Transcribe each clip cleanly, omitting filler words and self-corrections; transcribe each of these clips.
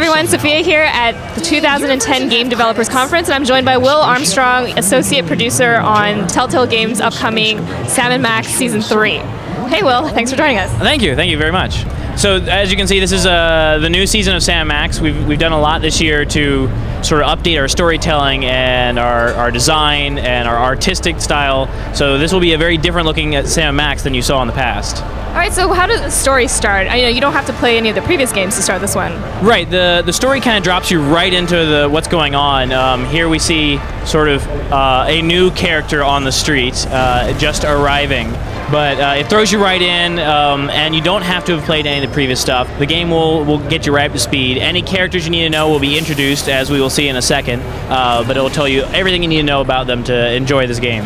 everyone, Sophia here at the 2010 Game Developers Conference, and I'm joined by Will Armstrong, Associate Producer on Telltale Games' upcoming Sam & Max Season 3. Hey Will, thanks for joining us. Thank you very much. So as you can see, this is the new season of Sam & Max. We've done a lot this year to sort of update our storytelling and our design and our artistic style. So this will be a very different looking at Sam & Max than you saw in the past. All right, so how does the story start? I know you don't have to play any of the previous games to start this one. Right, the story kind of drops you right into what's going on. Here we see sort of a new character on the street just arriving. But it throws you right in, and you don't have to have played any of the previous stuff. The game will get you right up to speed. Any characters you need to know will be introduced, as we will see in a second, but it will tell you everything you need to know about them to enjoy this game.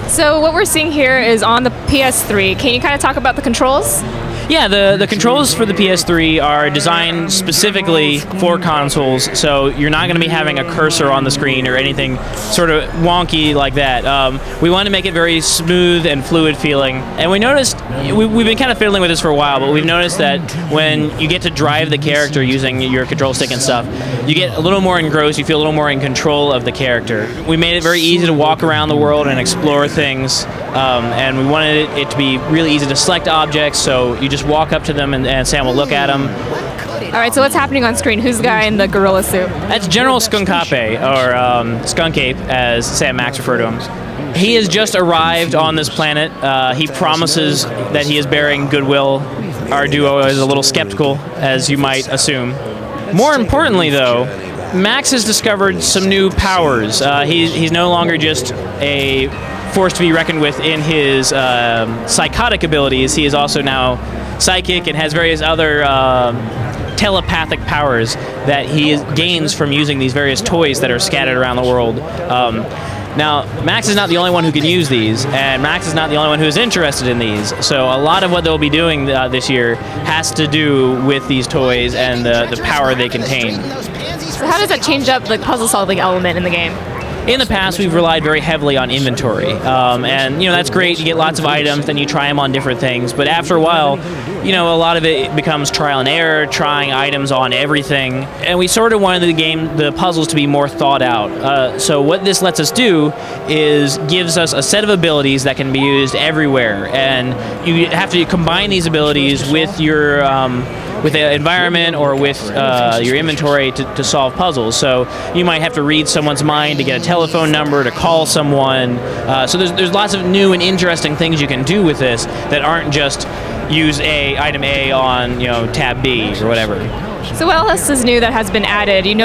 So what we're seeing here is on the PS3. Can you kind of talk about the controls? Yeah, the controls for the PS3 are designed specifically for consoles, so you're not going to be having a cursor on the screen or anything sort of wonky like that. We want to make it very smooth and fluid feeling, and we noticed, we've been kind of fiddling with this for a while, but we've noticed that when you get to drive the character using your control stick and stuff, you get a little more engrossed, you feel a little more in control of the character. We made it very easy to walk around the world and explore things, and we wanted it to be really easy to select objects, so you just walk up to them and Sam will look at them. All right, so what's happening on screen? Who's the guy in the gorilla suit? That's General Skunkape, or Skunk Ape, as Sam Max referred to him. He has just arrived on this planet. He promises that he is bearing goodwill. Our duo is a little skeptical, as you might assume. More importantly, though, Max has discovered some new powers. He's no longer just a force to be reckoned with in his psychotic abilities. He is also now psychic and has various other telepathic powers that he gains from using these various toys that are scattered around the world. Now, Max is not the only one who can use these, and Max is not the only one who is interested in these. So a lot of what they'll be doing this year has to do with these toys and the power they contain. So how does that change up the puzzle-solving element in the game? In the past, we've relied very heavily on inventory, and that's great. You get lots of items, then you try them on different things. But after a while, a lot of it becomes trial and error, trying items on everything. And we sort of wanted the puzzles to be more thought out. So what this lets us do is gives us a set of abilities that can be used everywhere, and you have to combine these abilities with your with the environment or with your inventory to solve puzzles. So you might have to read someone's mind to get a telephone number, to call someone. So there's lots of new and interesting things you can do with this that aren't just use item A on tab B or whatever. So what else is new that has been added? You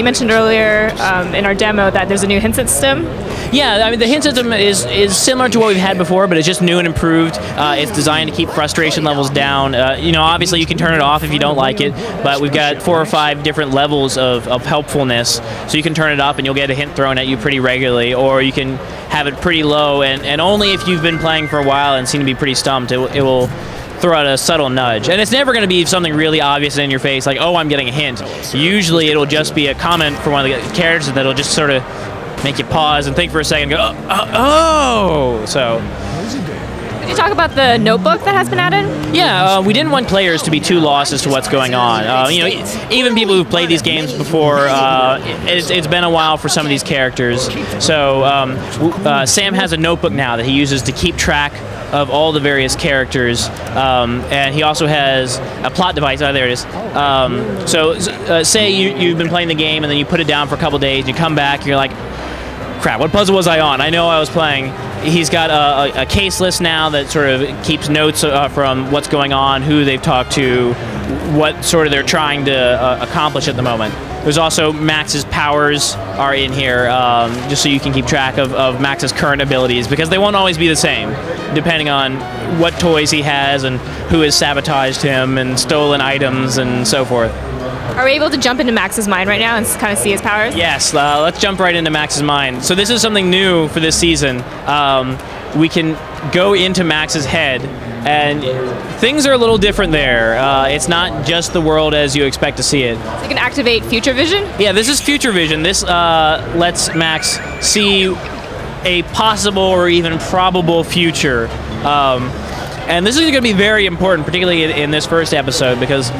mentioned earlier in our demo that there's a new hint system. Yeah, I mean the hint system is similar to what we've had before, but it's just new and improved. It's designed to keep frustration levels down. Obviously you can turn it off if you don't like it, but we've got 4 or 5 different levels of helpfulness, so you can turn it up and you'll get a hint thrown at you pretty regularly, or you can have it pretty low, and only if you've been playing for a while and seem to be pretty stumped, it will throw out a subtle nudge. And it's never going to be something really obvious in your face, like, oh, I'm getting a hint. Usually it'll just be a comment from one of the characters that'll just sort of make you pause and think for a second and go, oh. So. Could you talk about the notebook that has been added? Yeah, we didn't want players to be too lost as to what's going on. Even people who've played these games before, it's been a while for some of these characters. So Sam has a notebook now that he uses to keep track of all the various characters, and he also has a plot device. Oh, there it is. Say you've been playing the game and then you put it down for a couple days, you come back, you're like, crap, what puzzle was I on? I know I was playing. He's got a case list now that sort of keeps notes from what's going on, who they've talked to, what sort of they're trying to accomplish at the moment. There's also Max's powers are in here, just so you can keep track of Max's current abilities, because they won't always be the same, depending on what toys he has and who has sabotaged him and stolen items and so forth. Are we able to jump into Max's mind right now and kind of see his powers? Yes, let's jump right into Max's mind. So this is something new for this season. We can go into Max's head, and things are a little different there. It's not just the world as you expect to see it. So you can activate Future Vision? Yeah, this is Future Vision. This lets Max see a possible or even probable future. And this is going to be very important, particularly in this first episode, because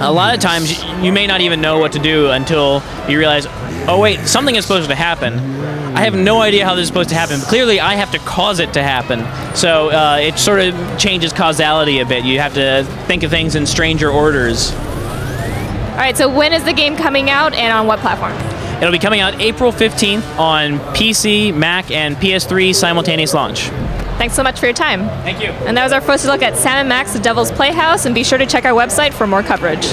A lot of times you may not even know what to do until you realize, oh wait, something is supposed to happen. I have no idea how this is supposed to happen. Clearly, I have to cause it to happen. So it sort of changes causality a bit. You have to think of things in stranger orders. All right, so when is the game coming out and on what platform? It'll be coming out April 15th on PC, Mac, and PS3 simultaneous launch. Thanks so much for your time. Thank you. And that was our first look at Sam & Max, The Devil's Playhouse, and be sure to check our website for more coverage.